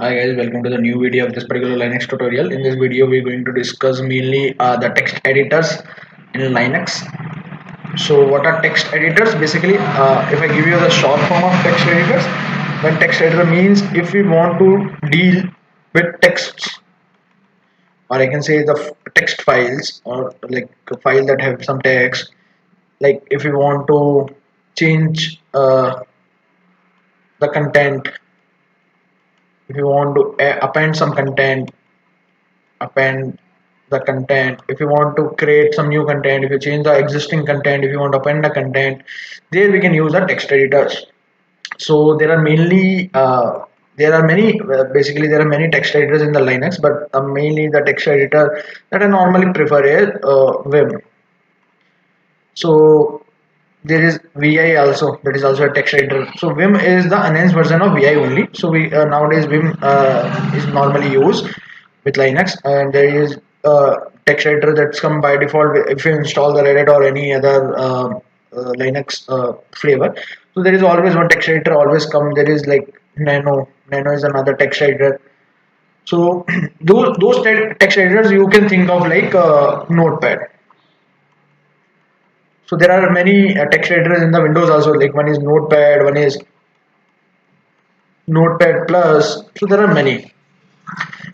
Hi guys, welcome to the new video of this particular Linux tutorial. In this video, we're going to discuss mainly the text editors in Linux. So, what are text editors? Basically, if I give you the short form of text editors, then text editor means if we want to deal with texts, or I can say the text files, or like a file that have some text. Like if we want to change the content, if you want to append some content, append the content. If you want to create some new content, if you change the existing content, if you want to append the content, there we can use the text editors. So there are mainly there are many basically there are many text editors in the Linux, but mainly the text editor that I normally prefer is Vim. So there is vi also, that is also a text editor. So Vim is the enhanced version of vi only. So we nowadays Vim is normally used with Linux, and there is text editor that's come by default if you install the Reddit or any other Linux flavor. So there is always one text editor always come. There is like Nano is another text editor. So those text editors you can think of like notepad. So there are many text editors in the Windows also. Like one is Notepad, one is Notepad Plus. So there are many.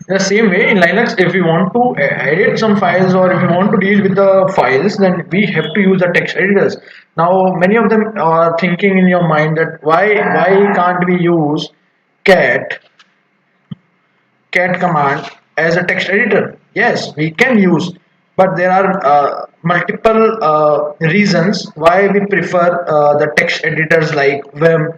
In the same way, in Linux, if we want to edit some files or if we want to deal with the files, then we have to use the text editors. Now, many of them are thinking in your mind that why can't we use cat cat command as a text editor? Yes, we can use, but there are multiple reasons why we prefer the text editors like Vim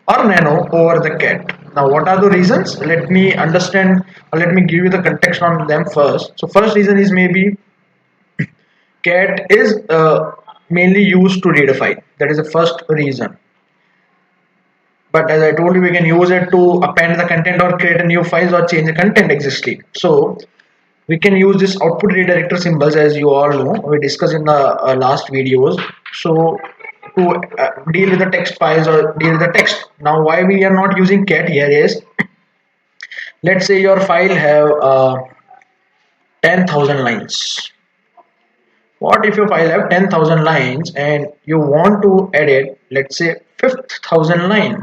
or Nano over the cat. Now, what are the reasons? Let me understand, or let me give you the context on them first. So, first reason is maybe cat is mainly used to read a file. That is the first reason. But as I told you, we can use it to append the content or create a new files or change the content existing. So we can use this output redirector symbols, as you all know, we discussed in the last videos. So to deal with the text files or deal with the text. Now why we are not using cat here is, let's say your file have 10,000 lines. What if your file have 10,000 lines and you want to edit, let's say, 5,000 line?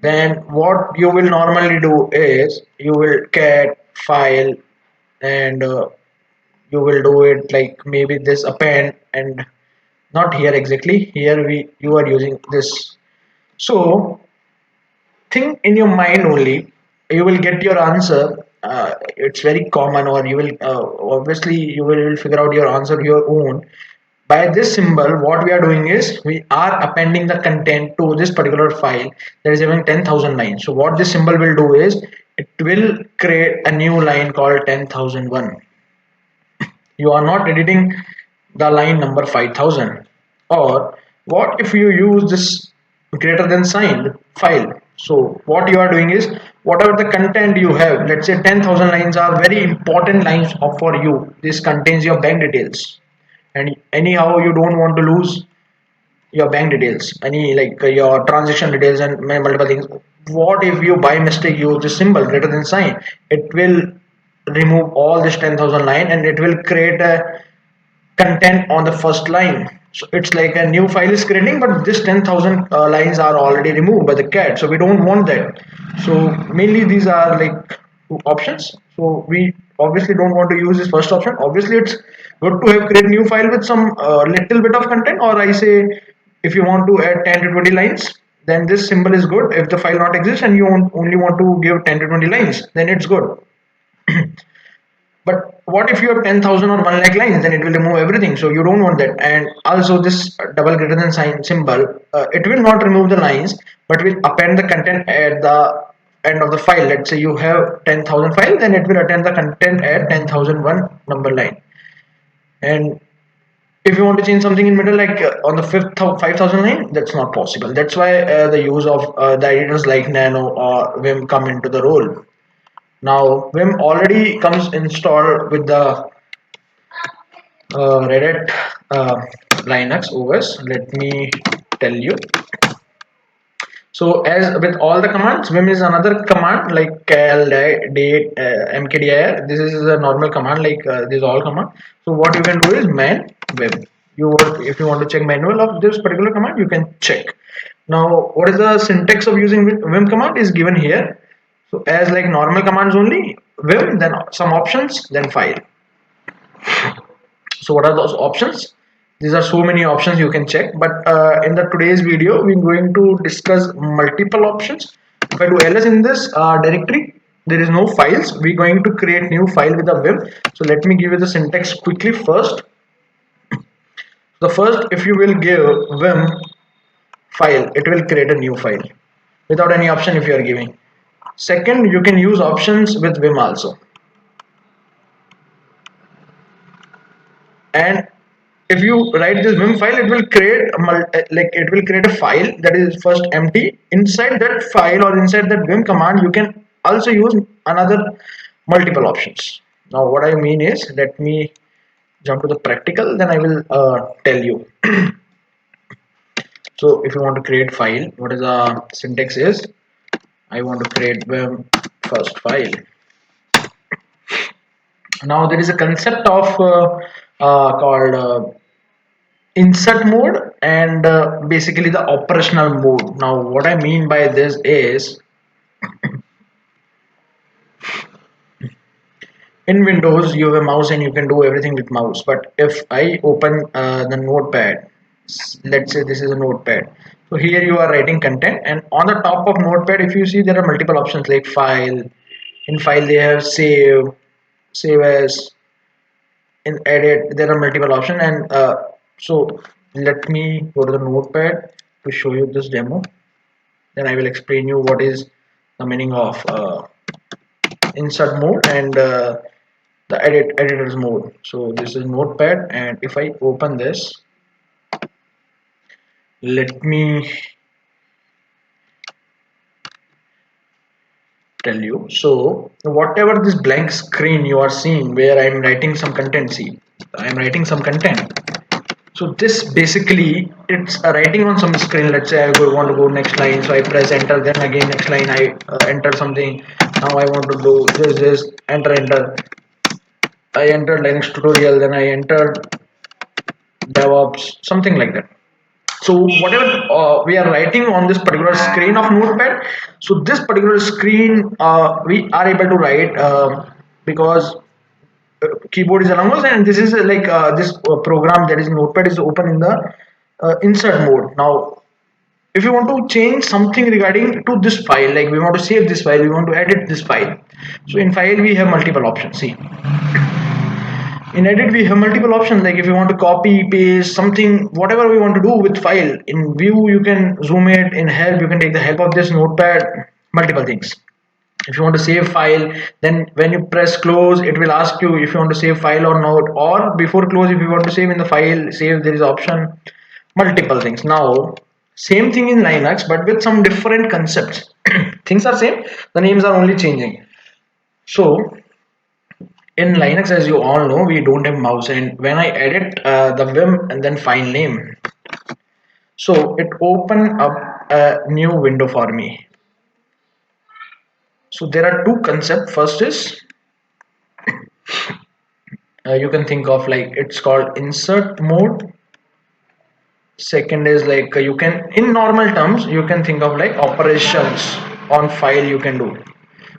Then what you will normally do is you will cat file, and you will do it like maybe this append, and not here exactly, here you are using this. So think in your mind only, you will get your answer. It's very common, or you will obviously you will figure out your answer your own. By this symbol, what we are doing is we are appending the content to this particular file that is having 10,000 lines. So what this symbol will do is it will create a new line called 10,001. You are not editing the line number 5,000. Or what if you use this greater than sign file? So what you are doing is, whatever the content you have, let's say 10,000 lines are very important lines for you. This contains your bank details, and anyhow you don't want to lose your bank details, any like your transaction details and multiple things. What if you by mistake use this symbol greater than sign? It will remove all this 10,000 line and it will create a content on the first line. So it's like a new file is creating, but this 10,000 lines are already removed by the cat, so we don't want that. So mainly these are like two options. So we obviously don't want to use this first option. Obviously it's good to have create new file with some little bit of content, or I say if you want to add 10 to 20 lines, then this symbol is good. If the file not exists and you only want to give 10 to 20 lines, then it's good. But what if you have 10,000 or 1 lakh lines? Then it will remove everything. So you don't want that. And also this double greater than sign symbol, it will not remove the lines, but will append the content at the end of the file. Let's say you have 10,000 file, then it will append the content at 10,001 number line. And if you want to change something in middle, like on the 5,000 line, that's not possible. That's why the use of the editors like Nano or Vim come into the role. Now Vim already comes installed with the Reddit Linux OS. Let me tell you. So as with all the commands, Vim is another command like cal, date, mkdir. This is a normal command like this all command. So what you can do is man Vim. If you want to check manual of this particular command, you can check. Now what is the syntax of using Vim command is given here. So as like normal commands only, Vim, then some options, then file. So what are those options? These are so many options you can check, but in the today's video we're going to discuss multiple options. If I do ls in this directory, there is no files. We're going to create new file with a Vim. So let me give you the syntax quickly. First, if you will give Vim file, it will create a new file without any option if you are giving. Second, you can use options with Vim also. And if you write this Vim file, it will create a file that is first empty. Inside that file or inside that Vim command, you can also use another multiple options. Now what I mean is, let me jump to the practical, then I will tell you. So if you want to create file, what is the syntax is, I want to create Vim first file. Now there is a concept of called insert mode and basically the operational mode. Now what I mean by this is, in Windows you have a mouse and you can do everything with mouse, but if I open the notepad, let's say this is a notepad, so here you are writing content, and on the top of notepad if you see there are multiple options like file. In file they have save as. In edit there are multiple options, and so let me go to the notepad to show you this demo, then I will explain you what is the meaning of insert mode and the editors mode. So this is notepad, and if I open this, let me tell you. So whatever this blank screen you are seeing where I am writing some content, see I am writing some content. So this basically it's a writing on some screen. Let's say I want to go next line, so I press enter, then again next line I enter something. Now I want to do this, enter. I entered Linux tutorial, then I entered DevOps, something like that. So whatever we are writing on this particular screen of notepad, so this particular screen we are able to write because keyboard is along us, and this is this program that is notepad is open in the insert mode. Now if you want to change something regarding to this file, like we want to save this file, we want to edit this file, so in file we have multiple options. See, in edit we have multiple options, like if you want to copy paste something, whatever we want to do with file. In view you can zoom it, in help you can take the help of this notepad, multiple things. If you want to save file, then when you press close it will ask you if you want to save file or not, or before close if you want to save in the file save, there is option, multiple things. Now same thing in Linux but with some different concepts. Things are same, the names are only changing. So in Linux, as you all know, we don't have mouse, and when I edit the Vim and then file name, so it open up a new window for me. So there are two concepts. First is you can think of like it's called insert mode. Second is like you can, in normal terms, you can think of like operations on file you can do.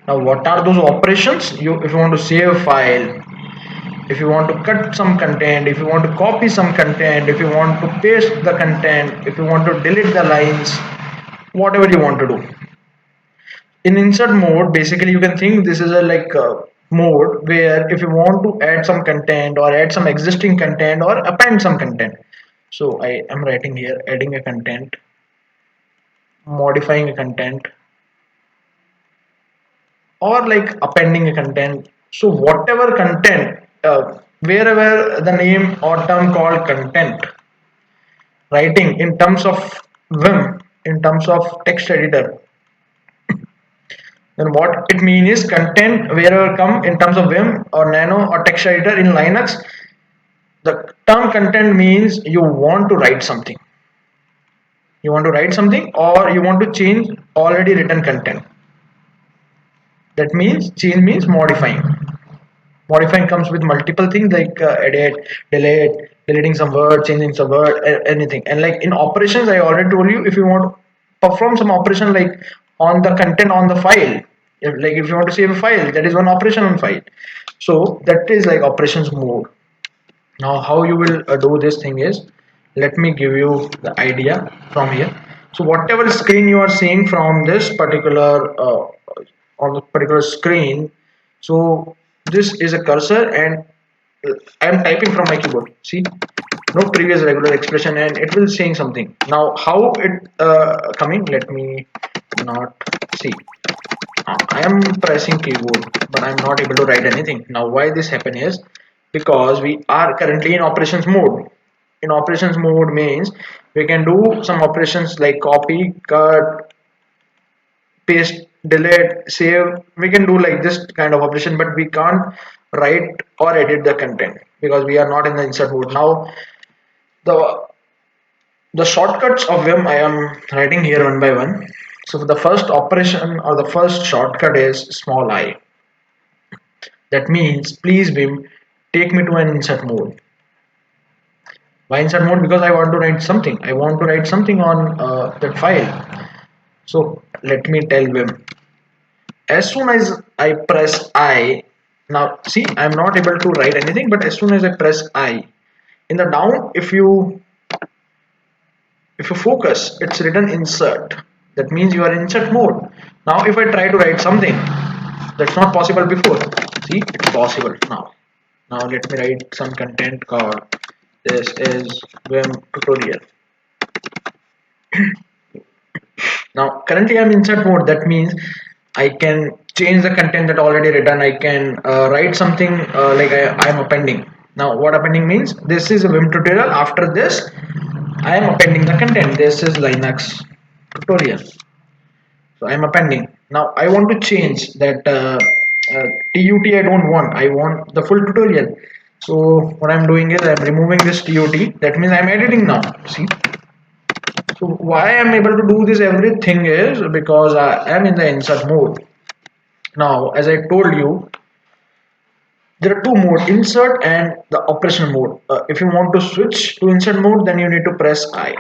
Now what are those operations? If you want to save a file, if you want to cut some content, if you want to copy some content, if you want to paste the content, if you want to delete the lines, whatever you want to do. In insert mode, basically you can think this is a mode where if you want to add some content or add some existing content or append some content. So I am writing here adding a content, modifying a content, or like appending a content. So whatever content, wherever the name or term called content, writing in terms of Vim, in terms of text editor, then what it means is content wherever come in terms of Vim or Nano or text editor in Linux, the term content means you want to write something. You want to write something or you want to change already written content. That means change means modifying. Modifying comes with multiple things like edit, delete, deleting some word, changing some word, anything. And like in operations, I already told you, if you want to perform some operation like on the content on the file, if you want to save a file, that is one operation on file. So that is like operations mode. Now how you will do this thing is, let me give you the idea from here. So whatever screen you are seeing from this particular on the particular screen, so this is a cursor and I am typing from my keyboard. See, no previous regular expression and it will saying something. Now how it coming, let me not see. I am pressing keyboard but I'm not able to write anything. Now why this happen is because we are currently in operations mode. In operations mode means we can do some operations like copy, cut, paste, delete, save. We can do like this kind of operation, but we can't write or edit the content because we are not in the insert mode. Now the shortcuts of Vim I am writing here one by one. So the first operation or the first shortcut is small I. That means please Vim take me to an insert mode. Why insert mode? Because I want to write something. I want to write something on that file. So let me tell Vim. As soon as I press I, now see I'm not able to write anything, but as soon as I press I, in the down, if you focus, it's written insert. That means you are in insert mode. Now if I try to write something that's not possible before, see it's possible now. Now let me write some content called this is Vim tutorial. Now currently I'm in insert mode. That means I can change the content that already written. I can write something like I'm appending. Now what appending means, this is a Vim tutorial. After this I am appending the content. This is Linux tutorial. So I am appending. Now I want to change that TUT. I don't want. I want the full tutorial. So what I'm doing is I'm removing this TUT. That means I'm editing now. See. So why I'm able to do this everything is because I am in the insert mode. Now as I told you, there are two modes, insert and the operation mode. If you want to switch to insert mode, then you need to press I.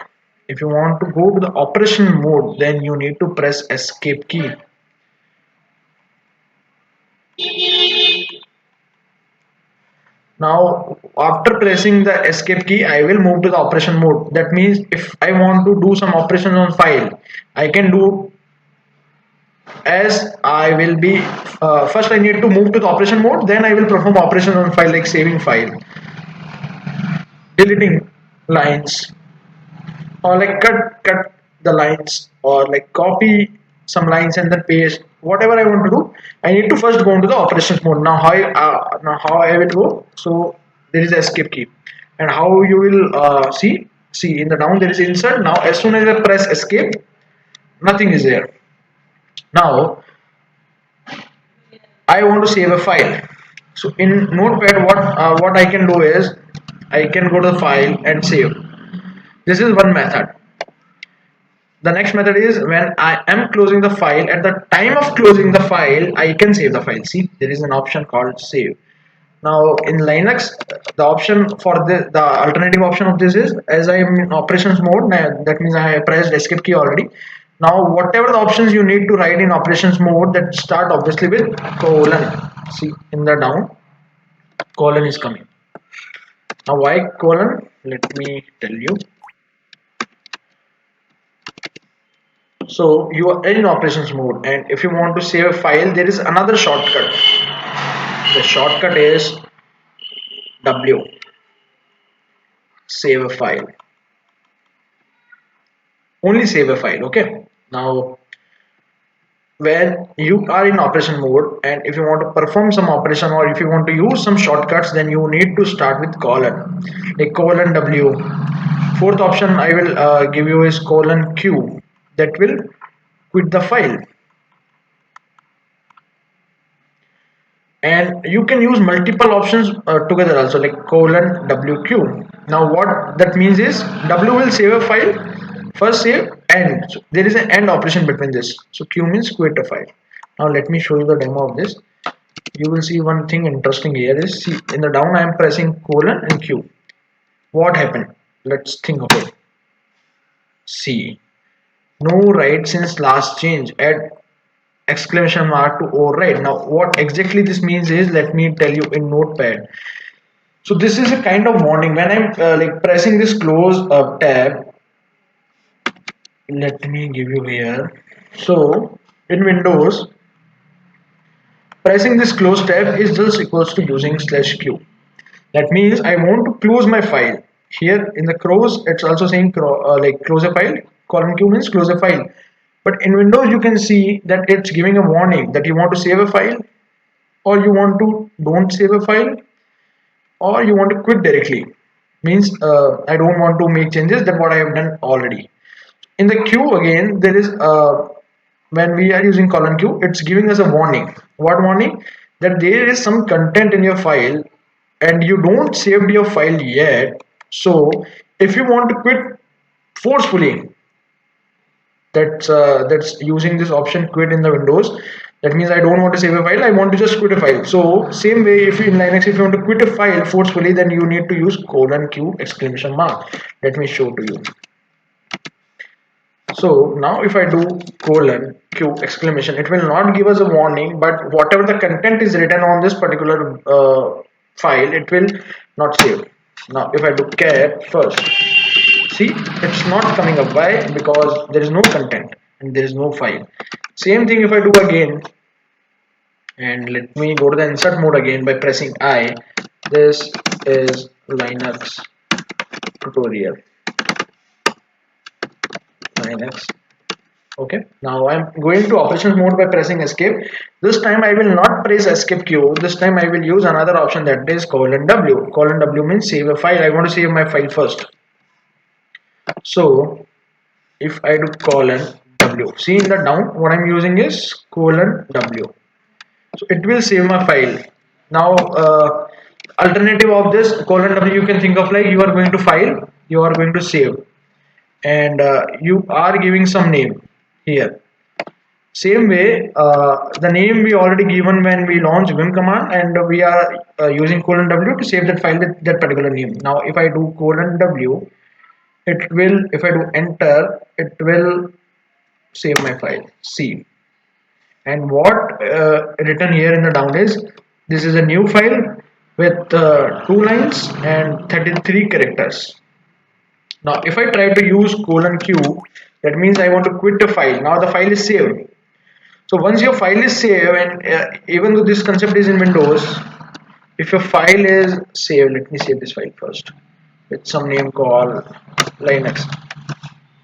If you want to go to the operation mode, then you need to press escape key. Now after pressing the escape key, I will move to the operation mode. That means if I want to do some operations on file, I can do as I will be first I need to move to the operation mode, then I will perform operations on file like saving file, deleting lines, or like cut the lines, or like copy some lines and then paste. Whatever I want to do, I need to first go into the operations mode. Now how I will go. So there is a escape key, and how you will see in the down there is insert. Now as soon as I press escape, nothing is there. Now I want to save a file. So in notepad what I can do is I can go to the file and save. This is one method. The next method is when I am closing the file, at the time of closing the file I can save the file. See, there is an option called save. Now in Linux, the option for the alternative option of this is, as I am in operations mode, that means I have pressed escape key already. Now whatever the options you need to write in operations mode, that start obviously with colon. See in the down, colon is coming. Now why colon? Let me tell you. So you are in operations mode, and if you want to save a file, there is another shortcut. The shortcut is W, save a file. Only save a file. Okay. Now when you are in operation mode, and if you want to perform some operation or if you want to use some shortcuts, then you need to start with colon, like colon W. Fourth option I will give you is colon Q, that will quit the file. And you can use multiple options together also, like colon WQ. Now what that means is W will save a file, first save end. So there is an end operation between this. So Q means quit a file. Now let me show you the demo of this. You will see one thing interesting here is, see, in the down I am pressing colon and Q. What happened? Let's think of it. See, no write since last change, add exclamation mark to override. Now what exactly this means is, let me tell you in notepad. So this is a kind of warning when I'm like pressing this close up tab. Let me give you here. So in Windows, pressing this close tab is just equals to using /q. That means I want to close my file. Here in the close, it's also saying like close a file. Colon Q means close a file. But in Windows, you can see that it's giving a warning that you want to save a file, or you want to don't save a file, or you want to quit directly. Means I don't want to make changes than what I have done already. In the queue again, there is when we are using colon Q, it's giving us a warning. What warning? That there is some content in your file and you don't saved your file yet. So if you want to quit forcefully, that's using this option quit in the Windows. That means I don't want to save a file, I want to just quit a file. So same way, if you in Linux, if you want to quit a file forcefully, then you need to use colon Q exclamation mark. Let me show to you. So now if I do colon Q exclamation, it will not give us a warning, but whatever the content is written on this particular file, it will not save. Now if I do cat first, see, it's not coming up. Why? Because there is no content and there is no file. Same thing if I do again, and let me go to the insert mode again by pressing I. This is Linux tutorial. Linux. Okay, now I'm going to operations mode by pressing escape. This time I will not press escape Q. This time I will use another option, that is colon W. Colon W means save a file. I want to save my file first. So if I do colon W, see in the down what I'm using is colon W. So it will save my file. Now alternative of this colon W, you can think of like you are going to file, you are going to save, and you are giving some name here. Same way, the name we already given when we launch Vim command, and we are using colon W to save that file with that particular name. Now if I do colon W, it will, if I do enter, it will save my file C. And what written here in the down is, this is a new file with 2 lines and 33 characters. Now if I try to use colon Q, that means I want to quit the file. Now the file is saved. So once your file is saved, and even though this concept is in Windows, if your file is saved, let me save this file first with some name called Linux.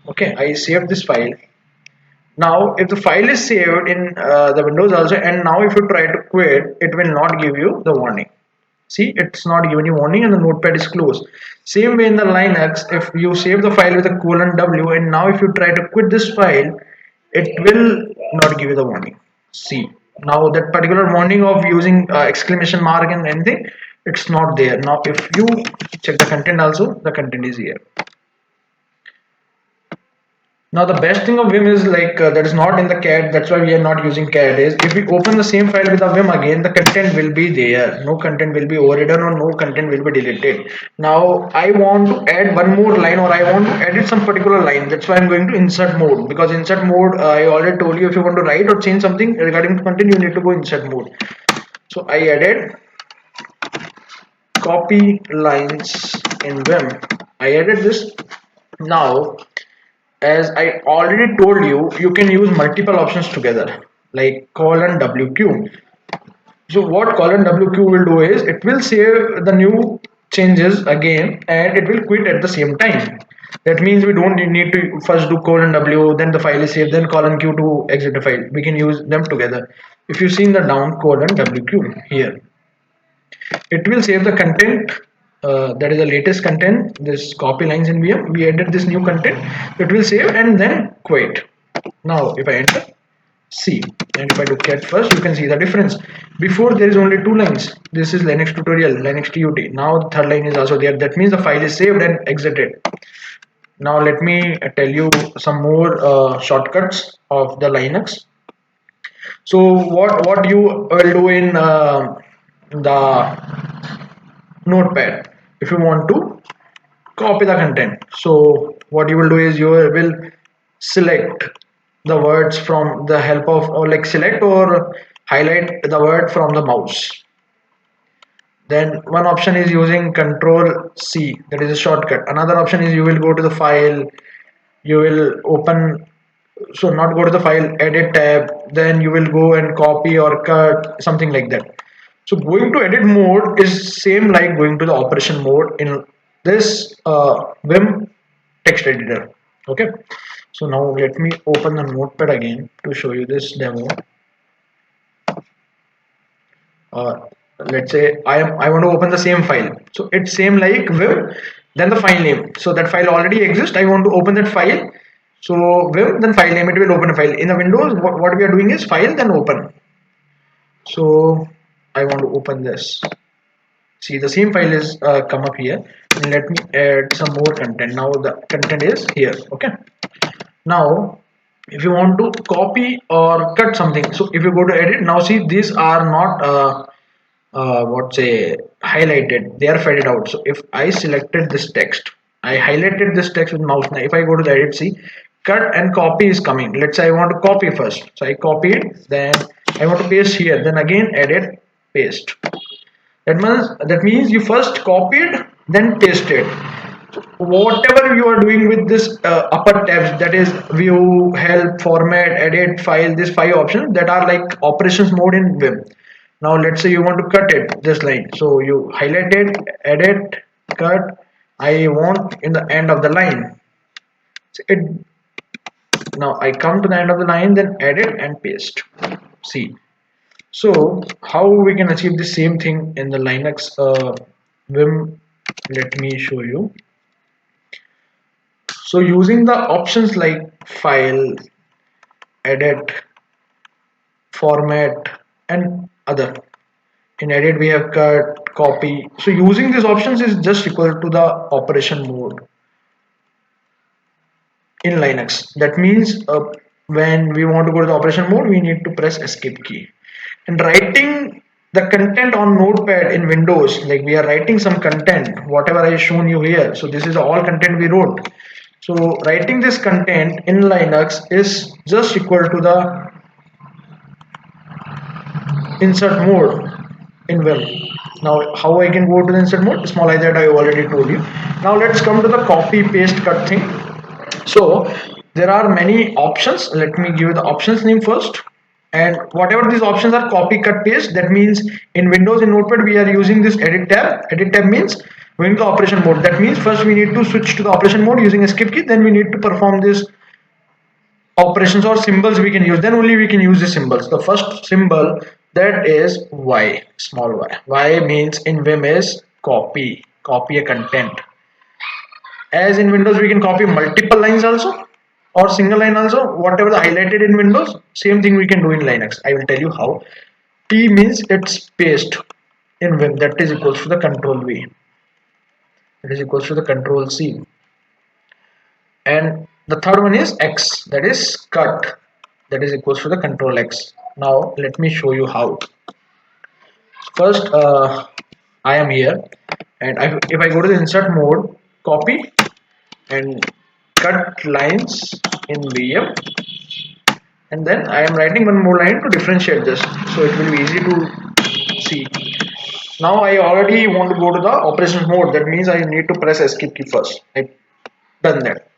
Okay, I saved this file. Now if the file is saved in the Windows also, and now if you try to quit, it will not give you the warning. See, it's not giving you warning and the notepad is closed. Same way in the Linux, if you save the file with a colon W, and now if you try to quit this file, it will not give you the warning. See, now that particular warning of using exclamation mark and anything, it's not there. Now if you check the content also, the content is here. Now the best thing of Vim is like that is not in the cat, that's why we are not using cat, is if we open the same file with a Vim again, the content will be there. No content will be overridden or no content will be deleted. Now I want to add one more line, or I want to edit some particular line. That's why I'm going to insert mode, because insert mode, I already told you, if you want to write or change something regarding the content, you need to go insert mode. So I added copy lines in Vim. I added this. Now as I already told you, you can use multiple options together, like colon WQ. So what colon WQ will do is, it will save the new changes again and it will quit at the same time. That means we don't need to first do colon W, then the file is saved, then colon Q to exit the file. We can use them together. If you see in the down colon WQ here, it will save the content. That is the latest content, this copy lines in VM. We added this new content, it will save and then quit. Now if I enter C, and if I do cat first, you can see the difference. Before there is only 2 lines. This is Linux tutorial, Linux TUT. Now the third line is also there. That means the file is saved and exited. Now let me tell you some more shortcuts of the Linux. So what you will do in the notepad if you want to copy the content? So what you will do is you will select the words from the help of, or like select or highlight the word from the mouse. Then one option is using Control C, that is a shortcut. Another option is you will go to the file, you will open, so not go to the file, edit tab, then you will go and copy or cut, something like that. So going to edit mode is same like going to the operation mode in this Vim text editor. Okay, so now let me open the notepad again to show you this demo. uh, let's say I want to open the same file, so it's same like Vim, then the file name, so that file already exists, I want to open that file, so Vim then file name, it will open a file. In the Windows, what we are doing is file then open. So I want to open this. See, the same file is come up here, and let me add some more content. Now the content is here. Okay, now if you want to copy or cut something, so if you go to edit, now see these are not what say highlighted, they are faded out. So if I selected this text, I highlighted this text with mouse, now if I go to the edit, see cut and copy is coming. Let's say I want to copy first, so I copy it, then I want to paste here, then again edit, paste. That means you first copied then pasted. Whatever you are doing with this upper tabs, that is view, help, format, edit, file, these five options that are like operations mode in Vim. Now let's say you want to cut it, this line, so you highlight it, edit, cut, I want in the end of the line. So now I come to the end of the line, then edit and paste. See, so how we can achieve the same thing in the Linux Vim, let me show you. So using the options like file, edit, format and other. In edit we have cut, copy. So using these options is just equal to the operation mode in Linux. That means when we want to go to the operation mode, we need to press escape key. And writing the content on notepad in Windows, like we are writing some content, whatever I shown you here. So this is all content we wrote. So writing this content in Linux is just equal to the insert mode in Vim. Now how I can go to the insert mode? Small I that I already told you. Now let's come to the copy paste cut thing. So there are many options. Let me give you the options name first. And whatever these options are, copy, cut, paste. That means in Windows, in Notepad, we are using this edit tab. Edit tab means going to operation mode. That means first we need to switch to the operation mode using escape key. Then we need to perform this operations or symbols we can use. Then only we can use the symbols. The first symbol, that is Y, small y. Y means in Vim is copy a content. As in Windows we can copy multiple lines also or single line also, whatever the highlighted in Windows, same thing we can do in Linux. I will tell you how. P means it's paste in Vim, that is equals to the control V, that is equals to the control C. And the third one is X, that is cut, that is equals to the control X. Now let me show you how. First I am here, and if I go to the insert mode, copy and cut lines in VM, and then I am writing one more line to differentiate this, so it will be easy to see. Now I already want to go to the operations mode, that means I need to press escape key first. I've done that.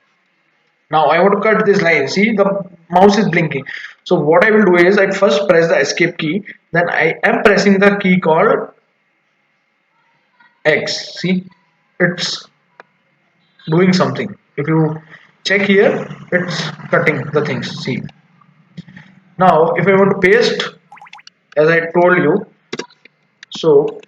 Now I want to cut this line, see the mouse is blinking, so what I will do is I first press the escape key, then I am pressing the key called X. See, it's doing something. If you check here, it's cutting the things. See, now if I want to paste, as I told you, so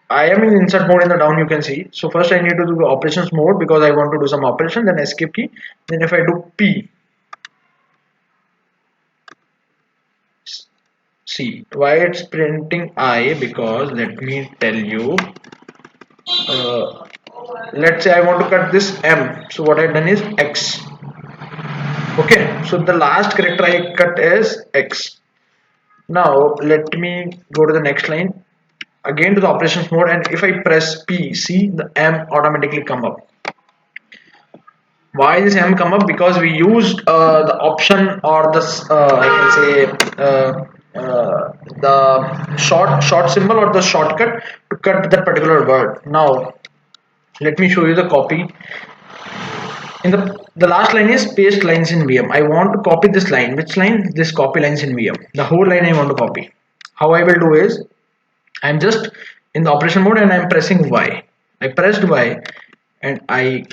I am in insert mode in the down, you can see. So first I need to do the operations mode because I want to do some operation, then escape key, then if I do P, see why it's printing I, because let me tell you, uh, let's say I want to cut this M, so what I've done is X. Okay, so the last character I cut is X. Now let me go to the next line, again to the operations mode, and if I press P, see the M automatically come up. Why this M come up? Because we used the option, or the I can say the short symbol or the shortcut to cut that particular word. Now let me show you the copy. In the last line is paste lines in VM. I want to copy this line. Which line? This copy lines in VM. The whole line I want to copy. How I will do is, I'm just in the operation mode and I'm pressing Y. I pressed Y and I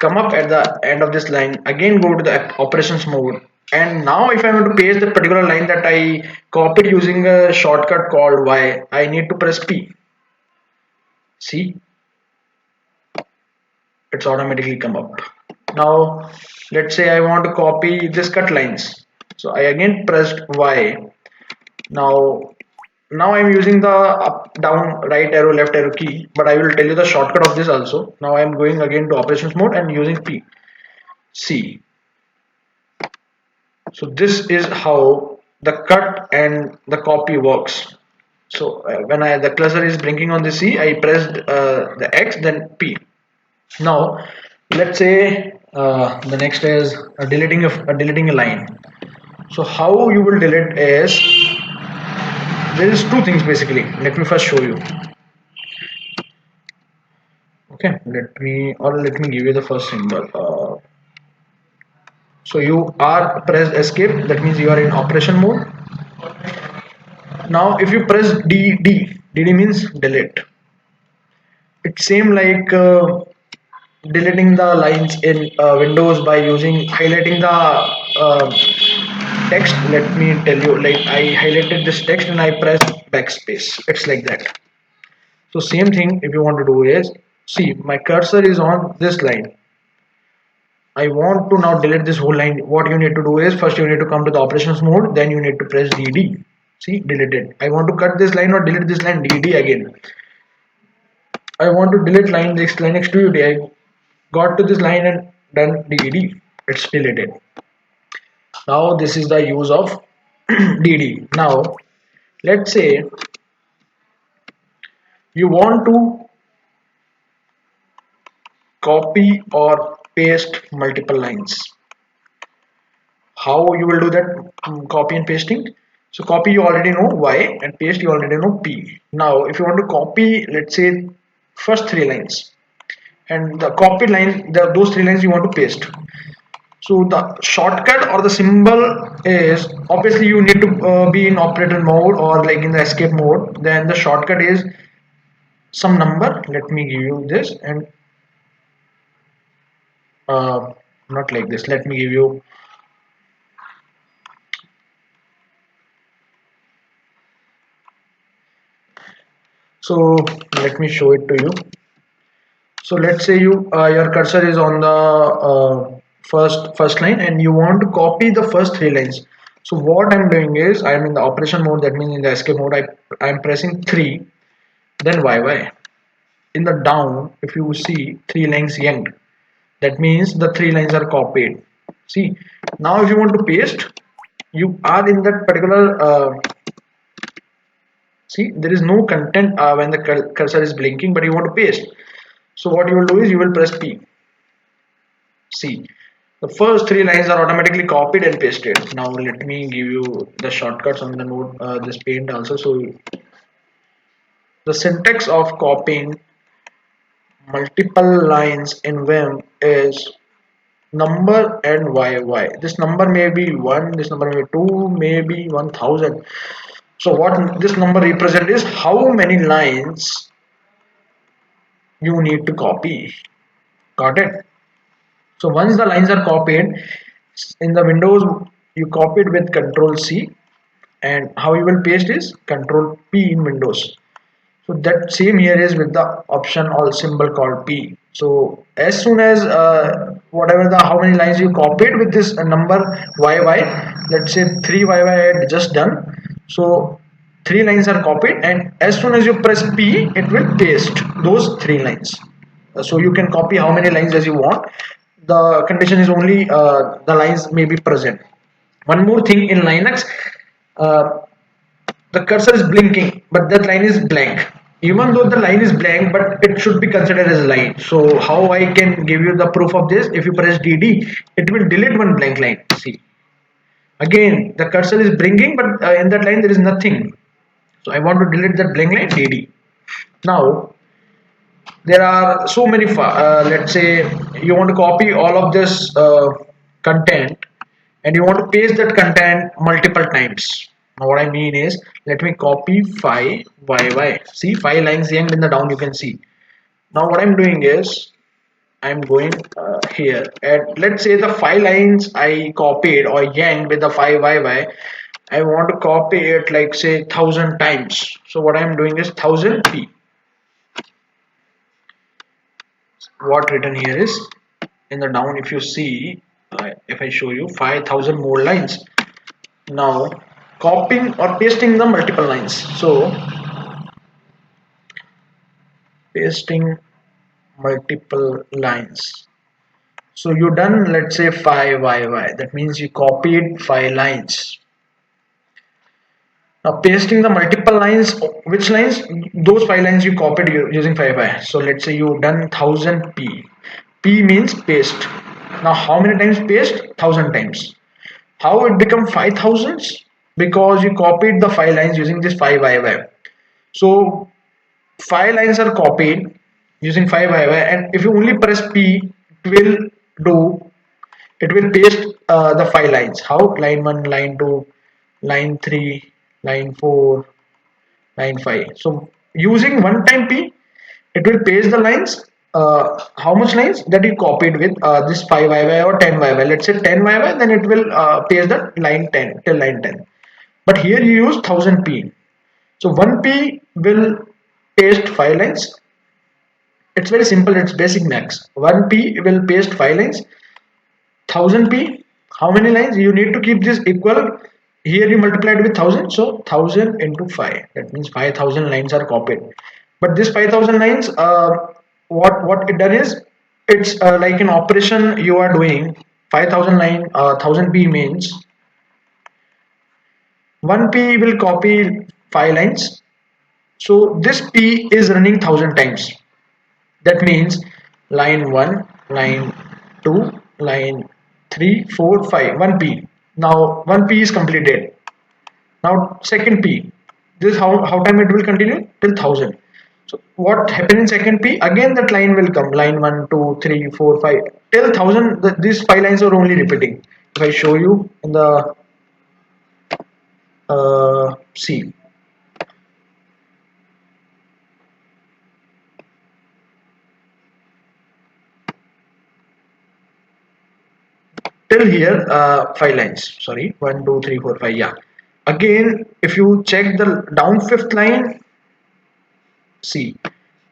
come up at the end of this line, again go to the operations mode, and now if I want to paste the particular line that I copied using a shortcut called Y, I need to press P. See, it's automatically come up. Now let's say I want to copy this cut lines, so I again pressed Y. Now I'm using the up, down, right arrow, left arrow key, but I will tell you the shortcut of this also. Now I'm going again to operations mode and using P. C. So this is how the cut and the copy works. So when the cursor is blinking on the C, I pressed the X, then P. Now let's say the next is deleting a line. So how you will delete is, there is two things basically. Let me first show you. Okay, let me give you the first symbol. So you are pressed escape, that means you are in operation mode. Now if you press DD means delete. It's same like deleting the lines in Windows by using highlighting the text. Let me tell you, like I highlighted this text and I pressed backspace. It's like that. So same thing if you want to do is, see my cursor is on this line. I want to now delete this whole line. What you need to do is, first you need to come to the operations mode, then you need to press DD. See, deleted. I want to cut this line or delete this line, DD again. I want to delete this line next to UD. I got to this line and done DD. It's deleted. Now this is the use of DD. Now let's say you want to copy or paste multiple lines. How you will do that? Copy and pasting. So copy you already know Y, and paste you already know P. Now if you want to copy, let's say first three lines, and the copied line, those three lines you want to paste. So the shortcut or the symbol is, obviously you need to be in operator mode or like in the escape mode. Then the shortcut is some number. Let me give you this, and not like this. Let me give you so let me show it to you. So let's say your cursor is on the first line and you want to copy the first three lines. So what I'm doing is, I'm in the operation mode, that means in the escape mode I'm pressing 3, then YY. In the down, if you see 3 lines yanked, that means the 3 lines are copied. See, now if you want to paste, you are in that particular see, there is no content when the cursor is blinking, but you want to paste. So what you will do is, you will press P. See, the first 3 lines are automatically copied and pasted. Now let me give you the shortcuts on the node, this paint also. So the syntax of copying multiple lines in Vim is number and YY. This number may be 1, this number may be 2, maybe 1000. So what this number represents is how many lines you need to copy. Got it? So once the lines are copied in the Windows, you copy it with Control C, and how you will paste is Control P in Windows. So that same here is with the option or symbol called P. So as soon as whatever the how many lines you copied with this number YY, let's say 3 YY I had just done. So 3 lines are copied, and as soon as you press P, it will paste those 3 lines. so you can copy how many lines as you want. The condition is only the lines may be present. One more thing in Linux, uh, the cursor is blinking, but that line is blank. Even though the line is blank, but it should be considered as a line. So how I can give you the proof of this? If you press DD, it will delete one blank line. See, again the cursor is blinking, but in that line there is nothing. So I want to delete that blank line, DD. Now there are so many let's say you want to copy all of this content and you want to paste that content multiple times. Now what I mean is, let me copy 5 yy, see 5 lines yanked in the down, you can see. Now what I'm doing is I'm going here, and let's say the 5 lines I copied or yanked with the 5 yy, I want to copy it like say 1000 times. So what I'm doing is 1000p. What written here is in the down, if you see, if I show you 5000 more lines. Now copying or pasting the multiple lines, so pasting multiple lines. So you done let's say 5 yy, that means you copied 5 lines. Now pasting the multiple lines, which lines? Those 5 lines you copied using 5y. So let's say you done 1000p. P means paste. Now how many times paste? 1000 times. How it become 5000s? Because you copied the 5 lines using this 5y. So 5 lines are copied using 5y, and if you only press P, it will do. It will paste the 5 lines. How? Line 1, line 2, line 3, line 4, line 5. So using one time P, it will paste the lines. How much lines that you copied with this 5y or 10y? Let's say 10y, then it will paste the line 10 till line 10. But here you use 1000p. So 1p will paste 5 lines. It's very simple, it's basic max. 1p will paste 5 lines. 1000p, how many lines? You need to keep this equal. Here you multiplied with 1000, so 1000 into 5, that means 5000 lines are copied. But this 5000 lines, what it done is, it's like an operation you are doing. 5000 line, 1000p means 1p will copy 5 lines, so this p is running 1000 times. That means line 1, line 2, line 3, 4, 5, 1p. Now 1p is completed. Now second p. This how time it will continue? Till 1000. So what happened in second p? Again that line will come. Line 1, 2, 3, 4, 5. Till 1000, these 5 lines are only repeating. If I show you in the C. Till here 5 lines, sorry, 1 2 3 4 5, yeah. Again if you check the down fifth line, see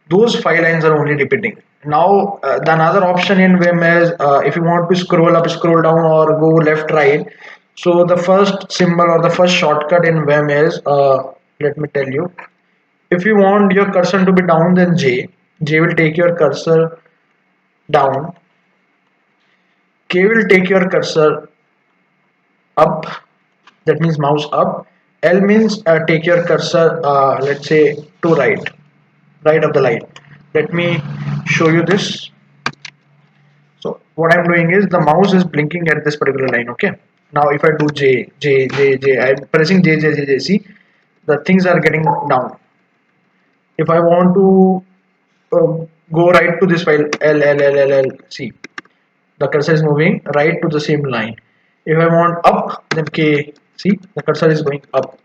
those 5 lines are only repeating. Now the another option in Vim is, if you want to scroll up, scroll down, or go left right, so the first symbol or the first shortcut in Vim is, let me tell you, if you want your cursor to be down, then J will take your cursor down. K will take your cursor up, that means mouse up. L means take your cursor, let's say to right of the line. Let me show you this. So what I'm doing is, the mouse is blinking at this particular line. Okay, now if I do J, I'm pressing J, see the things are getting down. If I want to go right to this file, L, see the cursor is moving right to the same line. If I want up, then K, see the cursor is going up.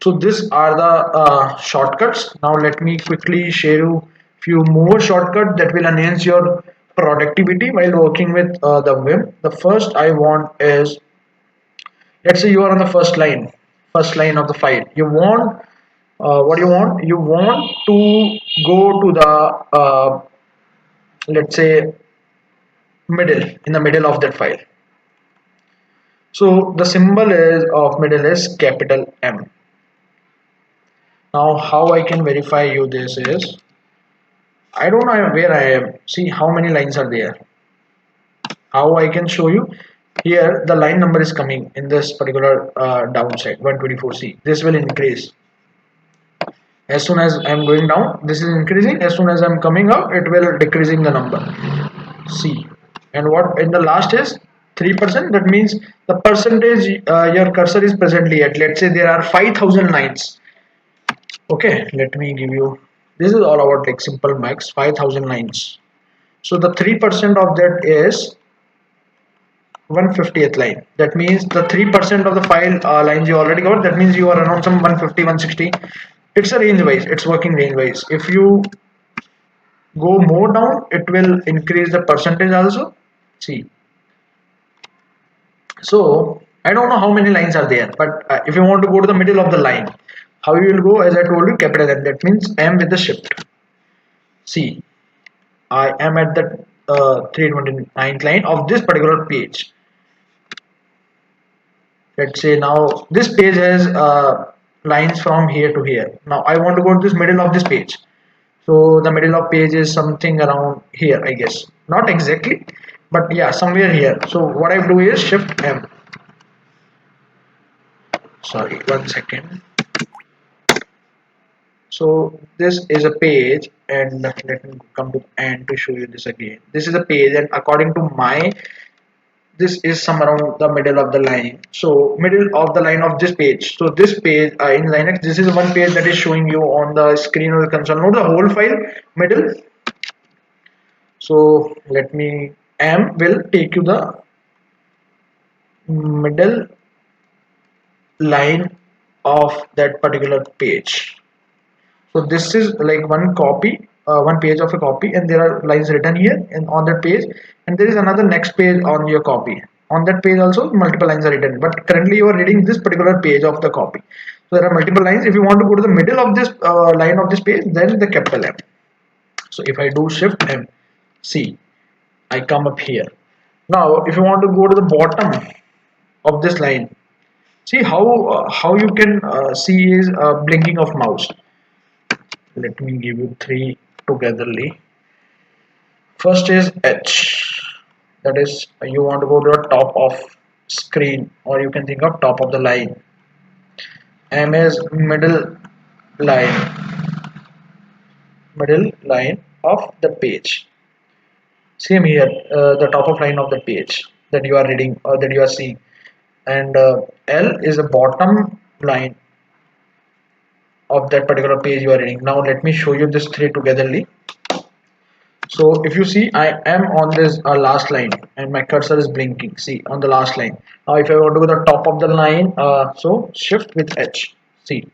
So these are the shortcuts. Now let me quickly share you few more shortcuts that will enhance your productivity while working with the Vim. The first I want is, let's say you are on the first line of the file. You want, what do you want? You want to go to the let's say in the middle of that file. So the symbol is of middle is capital M. Now how I can verify you this is, I don't know where I am. See how many lines are there. How I can show you? Here the line number is coming in this particular downside 124C. This will increase. As soon as I'm going down, this is increasing. As soon as I'm coming up, it will decreasing the number. See, and what in the last is 3%. That means the percentage your cursor is presently at. Let's say there are 5,000 lines. Okay, let me give you. This is all about like simple max 5,000 lines. So the 3% of that is 150th line. That means the 3% of the file lines you already covered. That means you are around some 150, 160. It's a range wise. It's working range wise. If you go more down, it will increase the percentage also. See, so I don't know how many lines are there, but if you want to go to the middle of the line, how you will go? As I told you, capital M. That means M with the shift. See, I am at the 329th line of this particular page. Let's say now this page has lines from here to here. Now I want to go to this middle of this page. So the middle of page is something around here, I guess. Not exactly, but yeah, somewhere here. So what I do is shift M. Sorry, 1 second. So this is a page, and let me come to end to show you this again. This is a page, and according to my, this is some around the middle of the line. So middle of the line of this page. So this page in Linux, this is one page that is showing you on the screen or the console. Not the whole file, middle. So let me, M will take you the middle line of that particular page. So this is like one copy, one page of a copy, and there are lines written here and on that page, and there is another next page on your copy. On that page also multiple lines are written, but currently you are reading this particular page of the copy. So there are multiple lines. If you want to go to the middle of this line of this page, then the capital M. So if I do shift M, see, I come up here. Now if you want to go to the bottom of this line, see how you can see is blinking of mouse. Let me give you three togetherly. First is H, that is you want to go to the top of screen, or you can think of top of the line. M is middle line of the page. Same here, the top of line of the page that you are reading or that you are seeing, and L is the bottom line of that particular page you are reading. Now let me show you this three togetherly. So if you see, I am on this last line and my cursor is blinking. See, on the last line. Now if I want to go to the top of the line, so shift with H. See,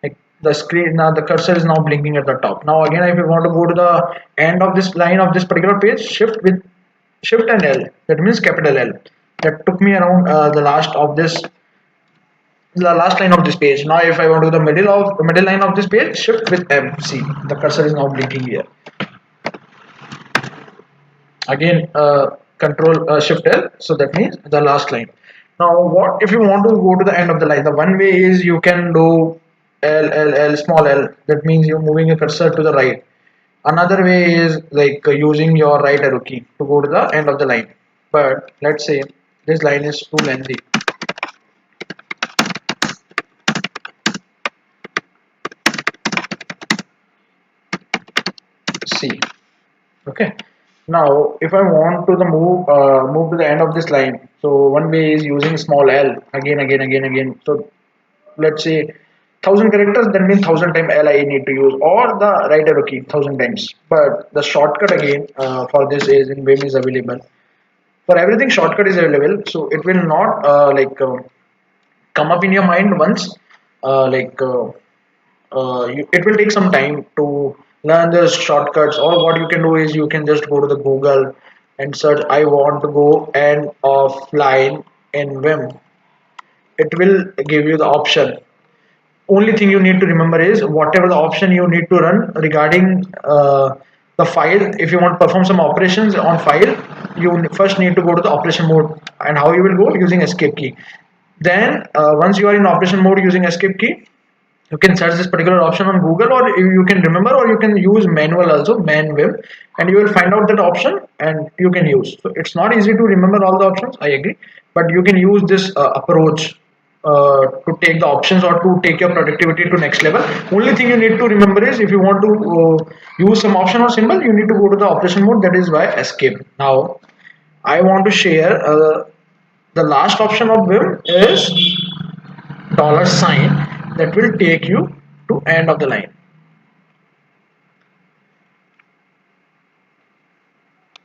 like the screen, now the cursor is now blinking at the top. Now again, if you want to go to the end of this line of this particular page, shift and L. That means capital L. That took me around the last line of this page. Now if I want to go to the middle line of this page, shift with M. See, the cursor is now blinking here. Again control shift L, so that means the last line. Now what if you want to go to the end of the line? The one way is you can do L small l, that means you're moving your cursor to the right. Another way is like using your right arrow key to go to the end of the line, but let's say this line is too lengthy. See, okay. Now if I want to the move to the end of this line, so one way is using small l, again. So let's say 1,000 characters, that means 1,000 times l I need to use, or the right arrow key 1,000 times. But the shortcut again for this is in Vim is available. For everything shortcut is available, so it will not come up in your mind once. It will take some time to learn the shortcuts, or what you can do is you can just go to the Google and search I want to go end of line in Vim. It will give you the option. Only thing you need to remember is whatever the option you need to run regarding the file. If you want to perform some operations on file, you first need to go to the operation mode, and how you will go using escape key. Then once you are in operation mode using escape key, You can search this particular option on Google, or you can remember, or you can use manual also, man Vim, and you will find out that option and you can use. So it's not easy to remember all the options, I agree, but you can use this approach to take the options or to take your productivity to next level. Only thing you need to remember is if you want to use some option or symbol, you need to go to the operation mode, that is why escape. Now I want to share the last option of Vim is $sign, that will take you to end of the line.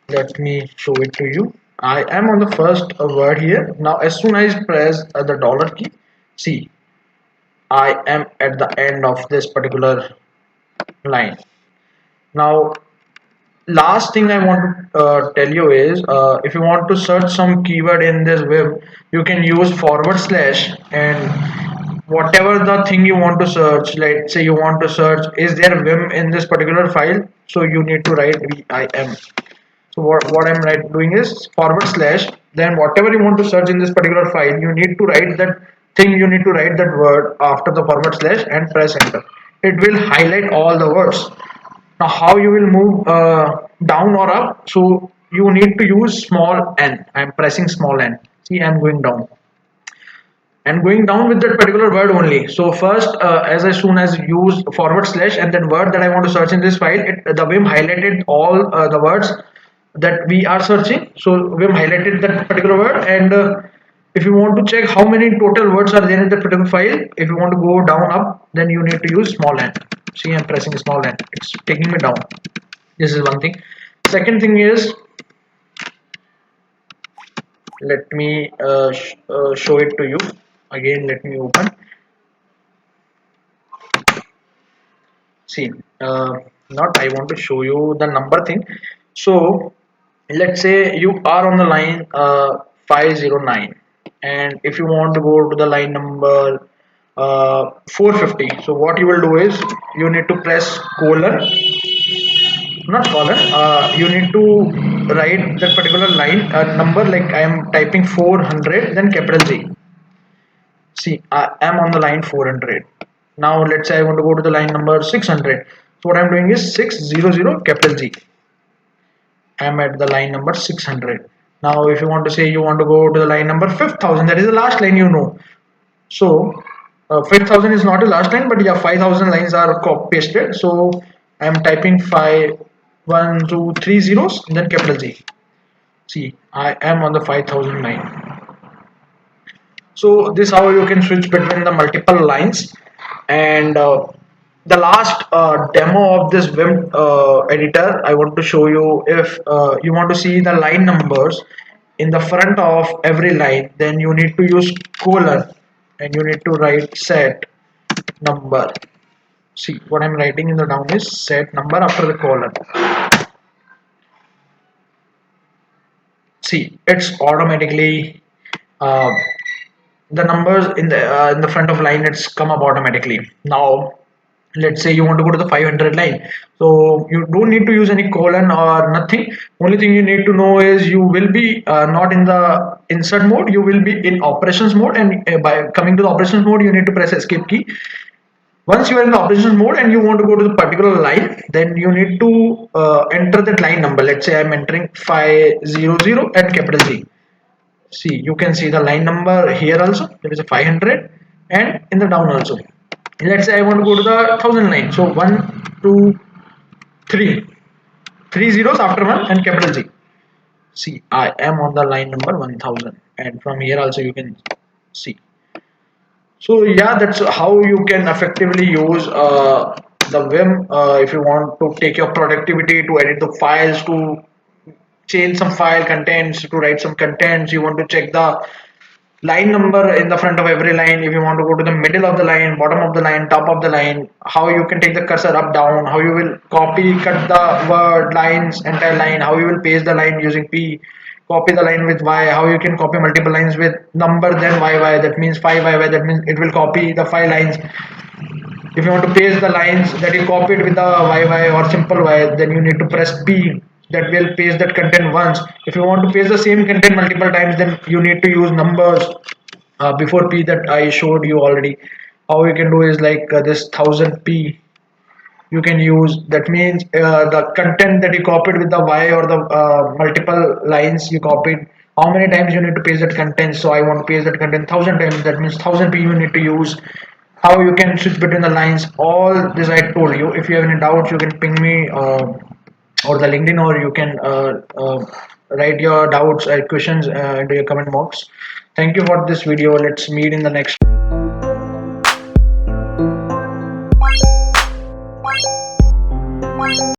Let me show it to you. I am on the first word here. Now as soon as I press the dollar key, see, I am at the end of this particular line. Now last thing I want to tell you is if you want to search some keyword in this Vim, you can use / and whatever the thing you want to search. Let's say you want to search, is there Vim in this particular file, so you need to write Vim. So what I'm doing is / then whatever you want to search in this particular file, you need to write that thing, you need to write that word after the / and press enter. It will highlight all the words. Now how you will move down or up, so you need to use small n. I'm pressing small n. See, I'm going down and going down with that particular word only. So first as soon as use / and then word that I want to search in this file, the Vim highlighted all the words that we are searching. So Vim highlighted that particular word, and if you want to check how many total words are there in that particular file, if you want to go down up, then you need to use small n. See, I'm pressing small n, it's taking me down. This is one thing. Second thing is, let me show it to you again. Let me open. See, not I want to show you the number thing. So let's say you are on the line 509, and if you want to go to the line number 450, so what you will do is you need to press colon, not colon, you need to write that particular line number, like I am typing 400, then capital G. See, I am on the line 400. Now let's say I want to go to the line number 600. So what I'm doing is 600 capital G. I'm at the line number 600. Now if you want to say you want to go to the line number 5000, that is the last line, you know. So 5000 is not the last line, but yeah, 5000 lines are pasted. So I'm typing 5 1 2 3 zeros, then capital G. See, I am on the 5000 line. So this how you can switch between the multiple lines. And the last demo of this Vim editor, I want to show you. If you want to see the line numbers in the front of every line, then you need to use colon and you need to write set number. See, what I'm writing in the down is set number after the colon. See, it's automatically the numbers in the front of line, it's come up automatically. Now let's say you want to go to the 500 line, so you don't need to use any colon or nothing. Only thing you need to know is you will be not in the insert mode, you will be in operations mode, and by coming to the operations mode you need to press escape key. Once you are in the operations mode and you want to go to the particular line, then you need to enter that line number. Let's say I'm entering 500 and capital G. See, you can see the line number here also, there is a 500, and in the down also. Let's say I want to go to the 1000 line, so 1 2 3 3 zeros after 1 and capital G. See, I am on the line number 1000, and from here also you can see. So yeah, that's how you can effectively use the Vim if you want to take your productivity, to edit the files, to change some file contents, to write some contents. You want to check the line number in the front of every line. If you want to go to the middle of the line, bottom of the line, top of the line, how you can take the cursor up down, how you will copy cut the word lines, entire line, how you will paste the line using P, copy the line with Y, how you can copy multiple lines with number then YY, that means 5YY, that means it will copy the 5 lines. If you want to paste the lines that you copied with the YY or simple Y, then you need to press P, that will paste that content once. If you want to paste the same content multiple times, then you need to use numbers before P that I showed you already. How you can do is like this 1000p you can use. That means the content that you copied with the y or the multiple lines you copied, how many times you need to paste that content. So I want to paste that content 1000 times, that means 1000p you need to use. How you can switch between the lines, all this I told you. If you have any doubts you can ping me or the LinkedIn, or you can write your doubts questions into your comment box. Thank you for this video. Let's meet in the next